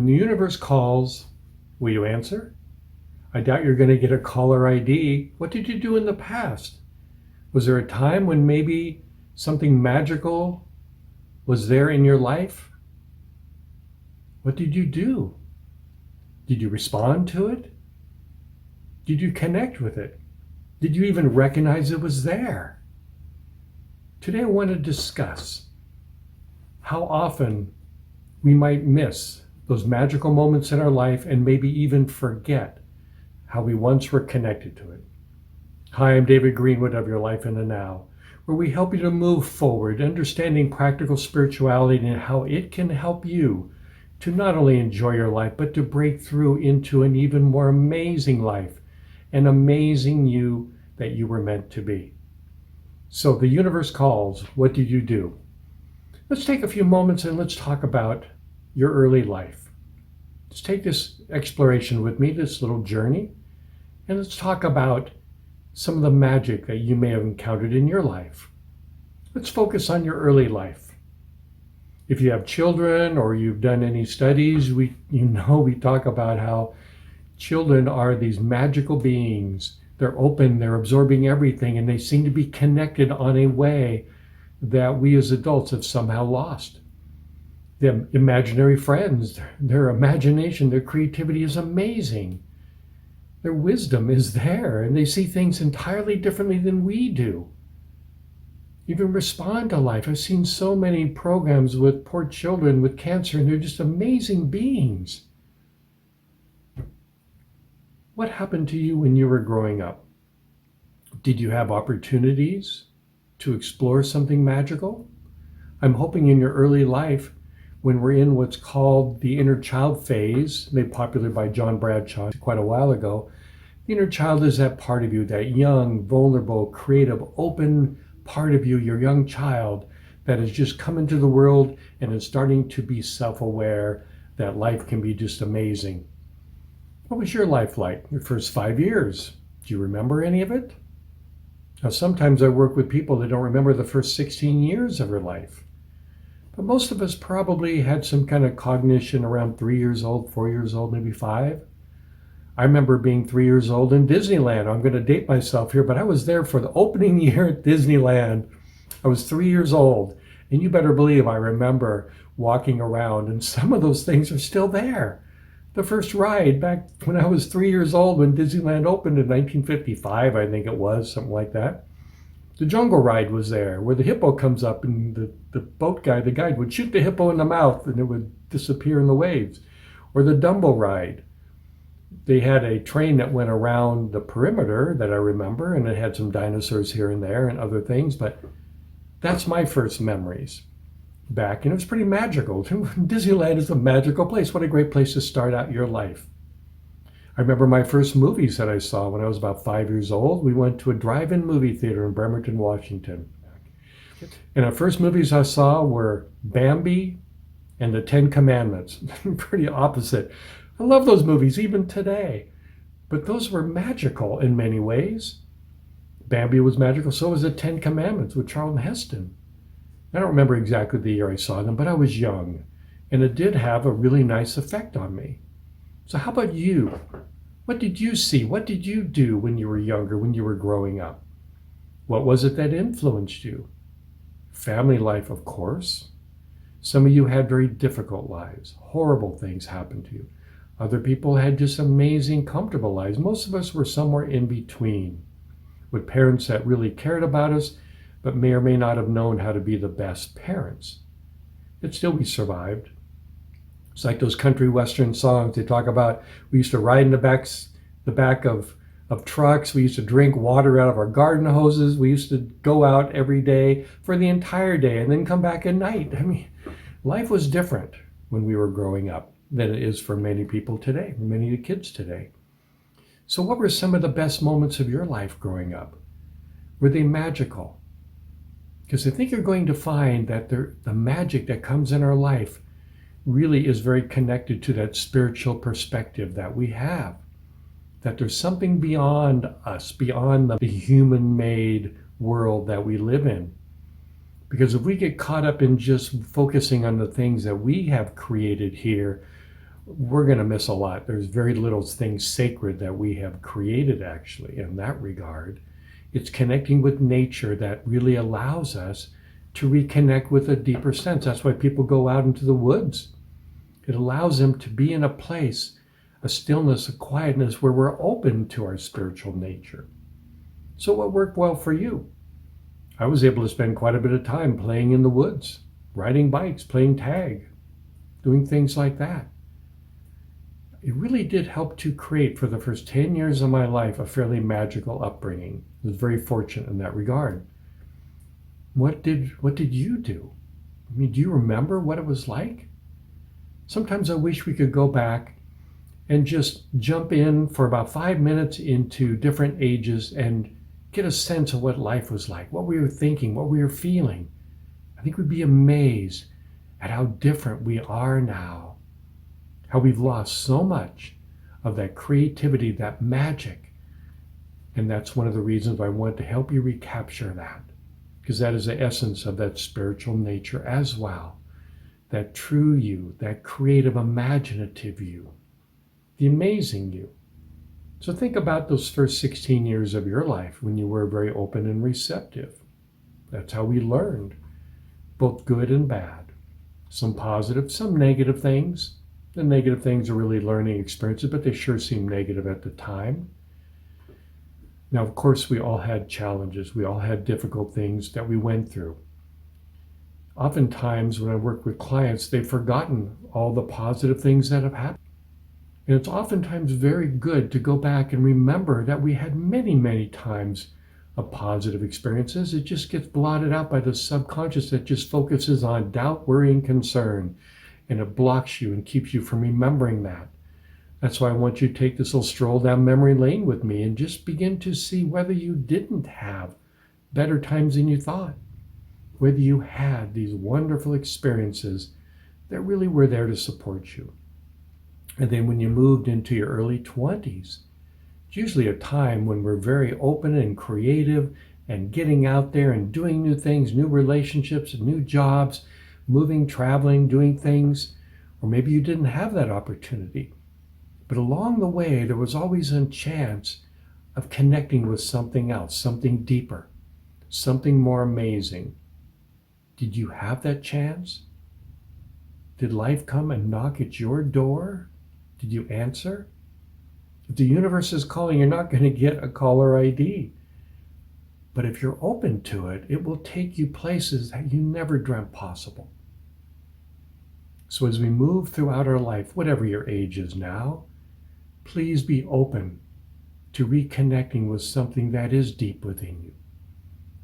When the universe calls, will you answer? I doubt you're going to get a caller ID. What did you do in the past? Was there a time when maybe something magical was there in your life? What did you do? Did you respond to it? Did you connect with it? Did you even recognize it was there? Today I want to discuss how often we might miss those magical moments in our life and maybe even forget how we once were connected to it. Hi, I'm David Greenwood of Your Life in the Now, where we help you to move forward, understanding practical spirituality and how it can help you to not only enjoy your life, but to break through into an even more amazing life, an amazing you that you were meant to be. So the universe calls, what did you do? Let's take a few moments and let's talk about your early life. Let's take this exploration with me, this little journey, and let's talk about some of the magic that you may have encountered in your life. Let's focus on your early life. If you have children or you've done any studies, we talk about how children are these magical beings. They're open, they're absorbing everything, and they seem to be connected on a way that we as adults have somehow lost. Their imaginary friends, their imagination, their creativity is amazing. Their wisdom is there, and they see things entirely differently than we do. Even respond to life. I've seen so many programs with poor children with cancer, and they're just amazing beings. What happened to you when you were growing up? Did you have opportunities to explore something magical? I'm hoping in your early life, when we're in what's called the inner child phase, made popular by John Bradshaw quite a while ago, the inner child is that part of you, that young, vulnerable, creative, open part of you, your young child that has just come into the world and is starting to be self-aware that life can be just amazing. What was your life like your first 5 years? Do you remember any of it? Now, sometimes I work with people that don't remember the first 16 years of their life. But most of us probably had some kind of cognition around 3 years old, 4 years old, maybe 5. I remember being 3 years old in Disneyland. I'm going to date myself here, but I was there for the opening year at Disneyland. I was 3 years old, and you better believe I remember walking around, and some of those things are still there. The first ride back when I was 3 years old, when Disneyland opened in 1955, I think it was, something like that. The jungle ride was there, where the hippo comes up and the boat guy, the guide, would shoot the hippo in the mouth and it would disappear in the waves. Or the Dumbo ride. They had a train that went around the perimeter that I remember, and it had some dinosaurs here and there and other things, but that's my first memories back, and it was pretty magical. Disneyland is a magical place. What a great place to start out your life. I remember my first movies that I saw when I was about 5 years old. We went to a drive-in movie theater in Bremerton, Washington. And the first movies I saw were Bambi and the Ten Commandments. Pretty opposite. I love those movies even today. But those were magical in many ways. Bambi was magical, so was the Ten Commandments with Charlton Heston. I don't remember exactly the year I saw them, but I was young. And it did have a really nice effect on me. So how about you? What did you see? What did you do when you were younger, when you were growing up? What was it that influenced you? Family life, of course. Some of you had very difficult lives. Horrible things happened to you. Other people had just amazing, comfortable lives. Most of us were somewhere in between, with parents that really cared about us, but may or may not have known how to be the best parents. Yet still we survived. It's like those country western songs. They talk about, we used to ride in the back of trucks. We used to drink water out of our garden hoses. We used to go out every day for the entire day and then come back at night. I mean, life was different when we were growing up than it is for many people today, for many of the kids today. So what were some of the best moments of your life growing up? Were they magical? Because I think you're going to find that the magic that comes in our life really is very connected to that spiritual perspective that we have. That there's something beyond us, beyond the human-made world that we live in. Because if we get caught up in just focusing on the things that we have created here, we're going to miss a lot. There's very little things sacred that we have created, actually, in that regard. It's connecting with nature that really allows us to reconnect with a deeper sense. That's why people go out into the woods. It allows them to be in a place, a stillness, a quietness where we're open to our spiritual nature. So what worked well for you? I was able to spend quite a bit of time playing in the woods, riding bikes, playing tag, doing things like that. It really did help to create, for the first 10 years of my life, a fairly magical upbringing. I was very fortunate in that regard. What did you do? I mean, do you remember what it was like? Sometimes I wish we could go back and just jump in for about 5 minutes into different ages and get a sense of what life was like, what we were thinking, what we were feeling. I think we'd be amazed at how different we are now. How we've lost so much of that creativity, that magic. And that's one of the reasons I want to help you recapture that, because that is the essence of that spiritual nature as well. That true you, that creative, imaginative you, the amazing you. So think about those first 16 years of your life when you were very open and receptive. That's how we learned, both good and bad. Some positive, some negative things. The negative things are really learning experiences, but they sure seem negative at the time. Now, of course, we all had challenges. We all had difficult things that we went through. Oftentimes, when I work with clients, they've forgotten all the positive things that have happened. And it's oftentimes very good to go back and remember that we had many, many times of positive experiences. It just gets blotted out by the subconscious that just focuses on doubt, worry, and concern. And it blocks you and keeps you from remembering that. That's why I want you to take this little stroll down memory lane with me and just begin to see whether you didn't have better times than you thought, whether you had these wonderful experiences that really were there to support you. And then when you moved into your early 20s, it's usually a time when we're very open and creative and getting out there and doing new things, new relationships, new jobs, moving, traveling, doing things, or maybe you didn't have that opportunity. But along the way, there was always a chance of connecting with something else, something deeper, something more amazing. Did you have that chance? Did life come and knock at your door? Did you answer? If the universe is calling, you're not going to get a caller ID. But if you're open to it, it will take you places that you never dreamt possible. So as we move throughout our life, whatever your age is now, please be open to reconnecting with something that is deep within you,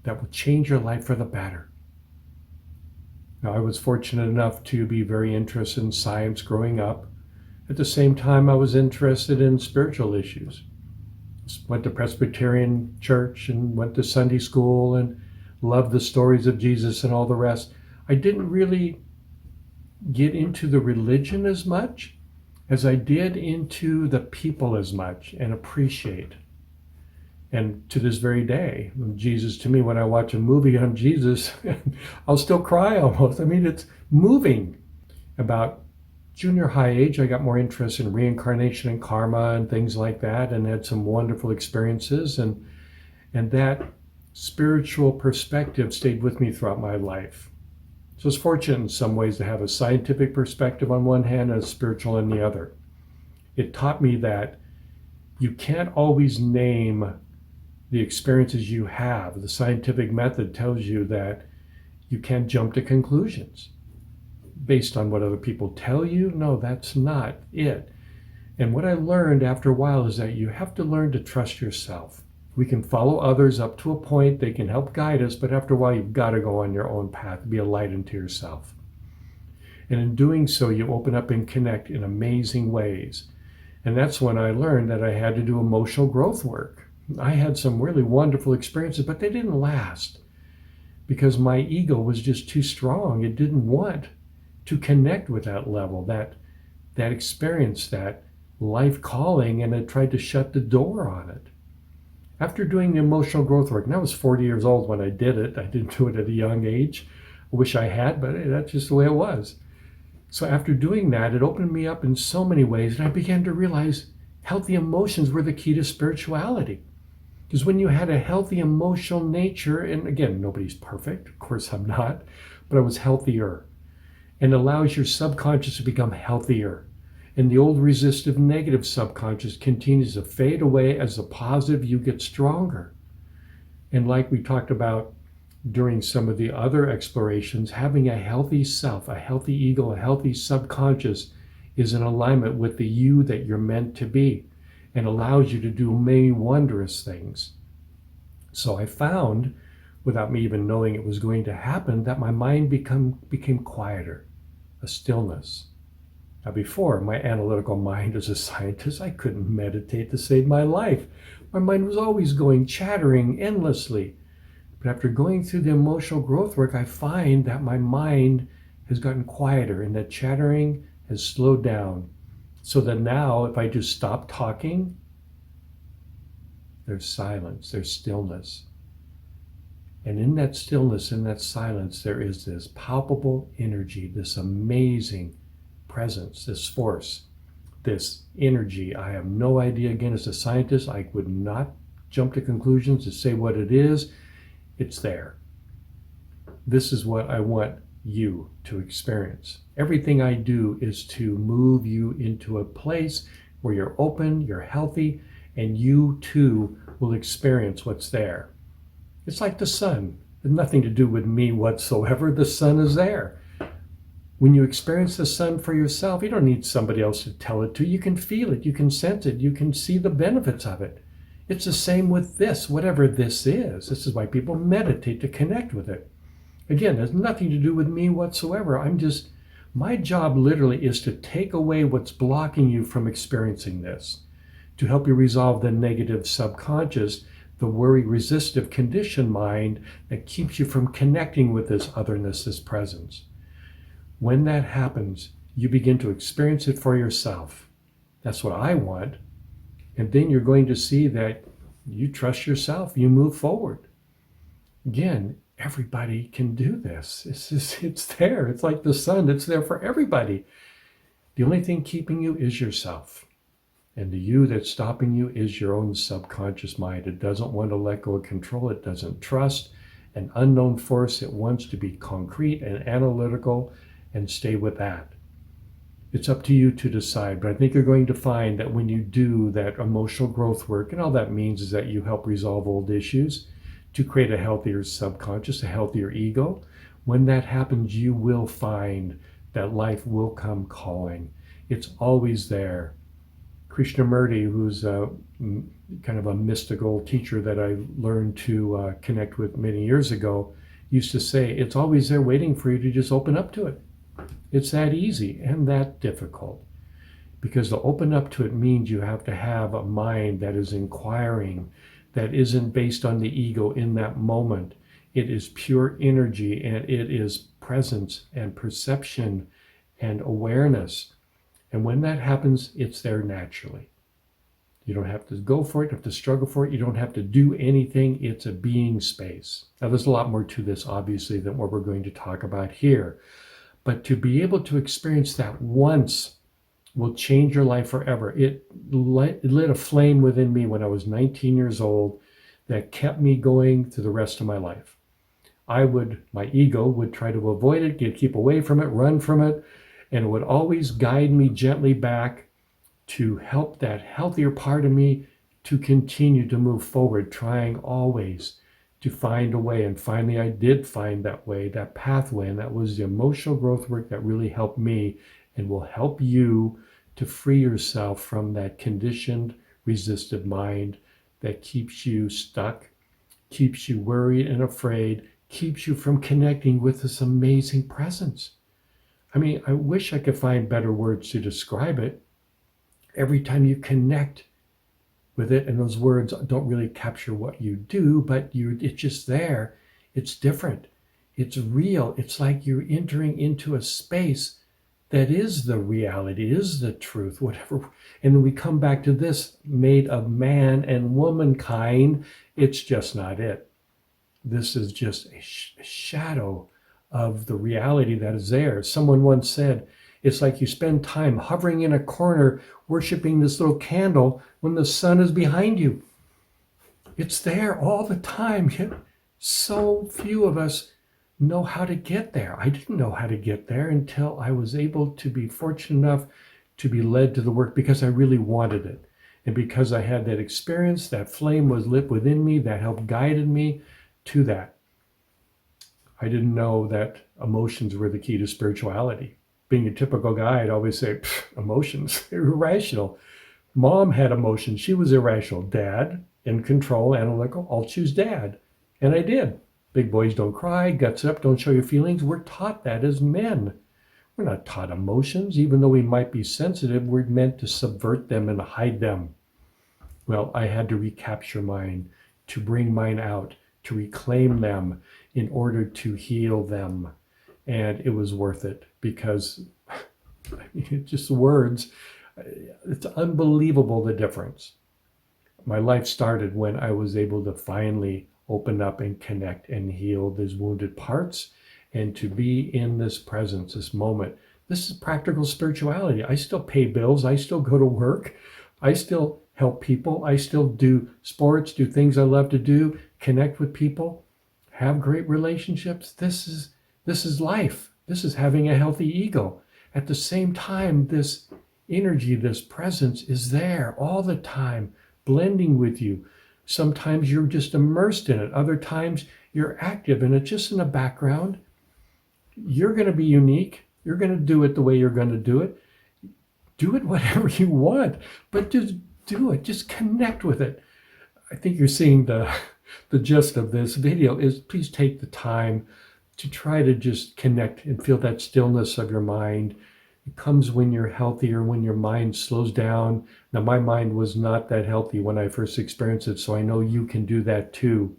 that will change your life for the better. Now, I was fortunate enough to be very interested in science growing up. At the same time, I was interested in spiritual issues. Went to Presbyterian church and went to Sunday school and loved the stories of Jesus and all the rest. I didn't really get into the religion as much as I did into the people as much and appreciate. And to this very day, Jesus, to me, when I watch a movie on Jesus, I'll still cry almost. I mean, it's moving. About junior high age, I got more interest in reincarnation and karma and things like that, and had some wonderful experiences. And that spiritual perspective stayed with me throughout my life. So I was fortunate in some ways to have a scientific perspective on one hand and a spiritual on the other. It taught me that you can't always name the experiences you have. The scientific method tells you that you can't jump to conclusions based on what other people tell you. No, that's not it. And what I learned after a while is that you have to learn to trust yourself. We can follow others up to a point. They can help guide us, but after a while, you've got to go on your own path, be a light unto yourself. And in doing so, you open up and connect in amazing ways. And that's when I learned that I had to do emotional growth work. I had some really wonderful experiences, but they didn't last because my ego was just too strong. It didn't want to connect with that level, that experience, that life calling, and it tried to shut the door on it. After doing the emotional growth work, and I was 40 years old when I did it. I didn't do it at a young age. I wish I had, but hey, that's just the way it was. So after doing that, it opened me up in so many ways, and I began to realize healthy emotions were the key to spirituality. Because when you had a healthy emotional nature, and again, nobody's perfect, of course I'm not, but I was healthier, and allows your subconscious to become healthier. And the old resistive negative subconscious continues to fade away as the positive you get stronger. And like we talked about during some of the other explorations, having a healthy self, a healthy ego, a healthy subconscious is in alignment with the you that you're meant to be and allows you to do many wondrous things. So I found, without me even knowing it was going to happen, that my mind became quieter, a stillness. Now before, my analytical mind as a scientist, I couldn't meditate to save my life. My mind was always going, chattering endlessly. But after going through the emotional growth work, I find that my mind has gotten quieter and that chattering has slowed down. So that now, if I just stop talking, there's silence, there's stillness. And in that stillness, in that silence, there is this palpable energy, this amazing presence, this force, this energy. I have no idea. Again, as a scientist, I would not jump to conclusions to say what it is. It's there. This is what I want you to experience. Everything I do is to move you into a place where you're open, you're healthy, and you too will experience what's there. It's like the sun. It has nothing to do with me whatsoever. The sun is there. When you experience the sun for yourself, you don't need somebody else to tell it to. You can feel it, you can sense it, you can see the benefits of it. It's the same with this, whatever this is. This is why people meditate, to connect with it. Again, it has nothing to do with me whatsoever. My job literally is to take away what's blocking you from experiencing this, to help you resolve the negative subconscious, the worry resistive conditioned mind that keeps you from connecting with this otherness, this presence. When that happens, you begin to experience it for yourself. That's what I want. And then you're going to see that you trust yourself, you move forward. Again, everybody can do this. It's there. It's like the sun. It's there for everybody. The only thing keeping you is yourself. And the you that's stopping you is your own subconscious mind. It doesn't want to let go of control. It doesn't trust an unknown force. It wants to be concrete and analytical and stay with that. It's up to you to decide, but I think you're going to find that when you do that emotional growth work, and all that means is that you help resolve old issues to create a healthier subconscious, a healthier ego. When that happens, you will find that life will come calling. It's always there. Krishnamurti, who's kind of a mystical teacher that I learned to connect with many years ago, used to say, it's always there waiting for you to just open up to it. It's that easy and that difficult, because to open up to it means you have to have a mind that is inquiring, that isn't based on the ego in that moment. It is pure energy, and it is presence and perception and awareness. And when that happens, it's there naturally. You don't have to go for it, you don't have to struggle for it, you don't have to do anything. It's a being space. Now, there's a lot more to this, obviously, than what we're going to talk about here. But to be able to experience that once will change your life forever. It lit a flame within me when I was 19 years old that kept me going through the rest of my life. My ego would try to avoid it, keep away from it, run from it, and it would always guide me gently back to help that healthier part of me to continue to move forward, trying always to find a way. And finally, I did find that way, that pathway, and that was the emotional growth work that really helped me and will help you to free yourself from that conditioned, resistive mind that keeps you stuck, keeps you worried and afraid, keeps you from connecting with this amazing presence. I mean, I wish I could find better words to describe it. Every time you connect with it, and those words don't really capture what you do, but it's just there. It's different. It's real. It's like you're entering into a space that is the reality, is the truth, whatever. And then we come back to this, made of man and womankind. It's just not it. This is just a shadow of the reality that is there. Someone once said, It's like you spend time hovering in a corner, worshiping this little candle when the sun is behind you. It's there all the time. Yet so few of us know how to get there. I didn't know how to get there until I was able to be fortunate enough to be led to the work because I really wanted it. And because I had that experience, that flame was lit within me, that helped guided me to that. I didn't know that emotions were the key to spirituality. Being a typical guy, I'd always say, emotions, they're irrational. Mom had emotions, she was irrational. Dad, in control, analytical, I'll choose dad. And I did. Big boys don't cry, guts up, don't show your feelings. We're taught that as men. We're not taught emotions. Even though we might be sensitive, we're meant to subvert them and hide them. Well, I had to recapture mine, to bring mine out, to reclaim them in order to heal them. And it was worth it because, it's just words. It's unbelievable the difference. My life started when I was able to finally open up and connect and heal these wounded parts and to be in this presence, this moment. This is practical spirituality. I still pay bills. I still go to work. I still help people. I still do sports, do things I love to do, connect with people, have great relationships. This is life. This is having a healthy ego. At the same time, this energy, this presence is there all the time, blending with you. Sometimes you're just immersed in it. Other times you're active and it's just in the background. You're going to be unique. You're going to do it the way you're going to do it. Do it whatever you want, but just do it. Just connect with it. I think you're seeing the gist of this video is please take the time to try to just connect and feel that stillness of your mind. It comes when you're healthier, when your mind slows down. Now, my mind was not that healthy when I first experienced it, so I know you can do that too.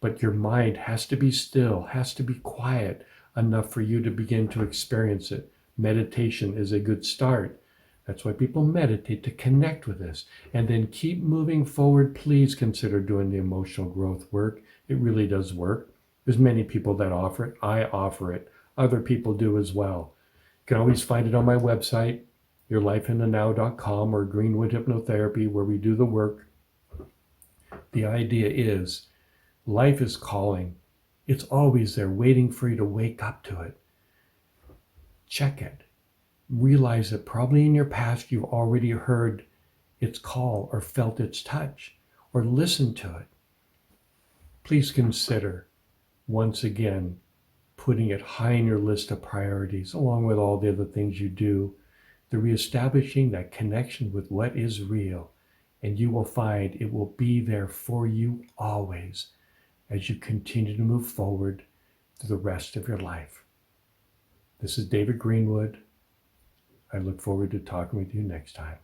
But your mind has to be still, has to be quiet enough for you to begin to experience it. Meditation is a good start. That's why people meditate, to connect with this. And then keep moving forward. Please consider doing the emotional growth work. It really does work. There's many people that offer it. I offer it. Other people do as well. You can always find it on my website, yourlifeinthenow.com, or Greenwood Hypnotherapy, where we do the work. The idea is life is calling. It's always there waiting for you to wake up to it. Check it. Realize that probably in your past you've already heard its call or felt its touch or listened to it. Please consider, once again, putting it high in your list of priorities, along with all the other things you do, the reestablishing that connection with what is real, and you will find it will be there for you always as you continue to move forward through the rest of your life. This is David Greenwood. I look forward to talking with you next time.